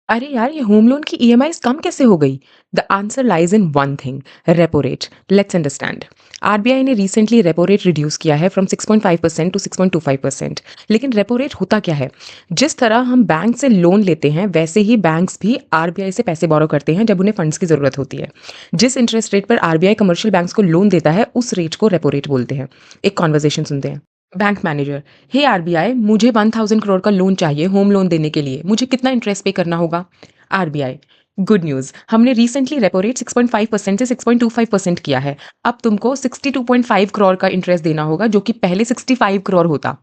अरे यार, ये होम लोन की ईएमआईज़ कम कैसे हो गई? The answer lies in one thing, repo rate. Let's understand. RBI ने रिसेंटली रेपो रेट रिड्यूस किया है फ्रॉम 6.5% टू 6.25%। लेकिन रेपो रेट होता क्या है? जिस तरह हम बैंक से लोन लेते हैं, वैसे ही बैंक्स भी आरबीआई से पैसे बोरो करते हैं जब उन्हें फंड्स की ज़रूरत होती है। जिस इंटरेस्ट रेट पर आरबीआई कमर्शियल बैंक्स को लोन देता है, उस रेट को रेपो रेट बोलते हैं। एक कॉन्वर्सेशन सुनते हैं। बैंक मैनेजर: हे आरबीआई, मुझे 1000 करोड़ का लोन चाहिए होम लोन देने के लिए। मुझे कितना इंटरेस्ट पे करना होगा? आरबीआई: गुड न्यूज़, हमने रिसेंटली रेपो रेट 6.5% से 6.25% किया है। अब तुमको 62.5 करोड़ का इंटरेस्ट देना होगा, जो कि पहले 65 करोड़ होता।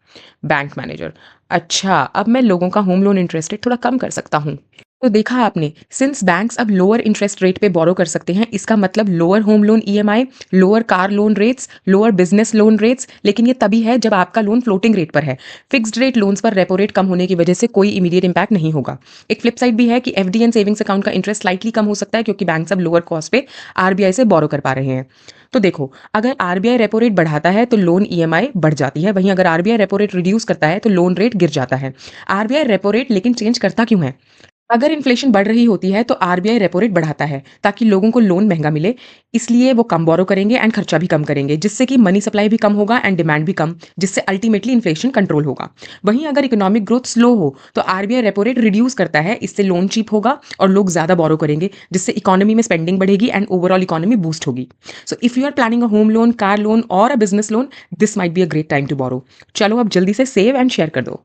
बैंक मैनेजर: अच्छा, अब मैं लोगों का होम लोन इंटरेस्ट रेट थोड़ा कम कर सकता हूँ। तो देखा आपने, सिंस बैंक्स अब लोअर इंटरेस्ट रेट पे बोरो कर सकते हैं, इसका मतलब lower home loan EMI, lower car loan rates, lower business loan rates. लेकिन ये तभी है जब आपका लोन फ्लोटिंग रेट पर है। फिक्स्ड रेट लोन्स पर रेपो रेट कम होने की वजह से कोई इमीडिएट इंपैक्ट नहीं होगा। एक फ्लिप साइड भी है कि एफडी एंड सेविंग्स अकाउंट का इंटरेस्ट स्लाइटली कम हो सकता है, क्योंकि बैंक अब लोअर कॉस्ट पे आरबीआई से बोरो कर पा रहे हैं। तो देखो, अगर आरबीआई रेपो रेट बढ़ाता है तो लोन ईएमआई बढ़ जाती है, वहीं अगर आरबीआई रेपो रेट रिड्यूस करता है तो लोन रेट गिर जाता है। आरबीआई रेपो रेट लेकिन चेंज करता क्यों है? अगर इन्फ्लेशन बढ़ रही होती है तो आरबीआई रेपो रेट बढ़ाता है ताकि लोगों को लोन महंगा मिले। इसलिए वो कम बोरो करेंगे एंड खर्चा भी कम करेंगे, जिससे कि मनी सप्लाई भी कम होगा एंड डिमांड भी कम, जिससे अल्टीमेटली इन्फ्लेशन कंट्रोल होगा। वहीं अगर इकोनॉमिक ग्रोथ स्लो हो तो आरबीआई रेपो रेट रिड्यूस करता है, इससे लोन चीप होगा और लोग ज्यादा बोरो करेंगे, जिससे इकोनॉमी में स्पेंडिंग बढ़ेगी एंड ओवरऑल इकोनॉमी बूस्ट होगी। So if you are planning a home loan, car loan और a business loan, this might be a great time to borrow. चलो अब जल्दी से सेव एंड शेयर कर दो।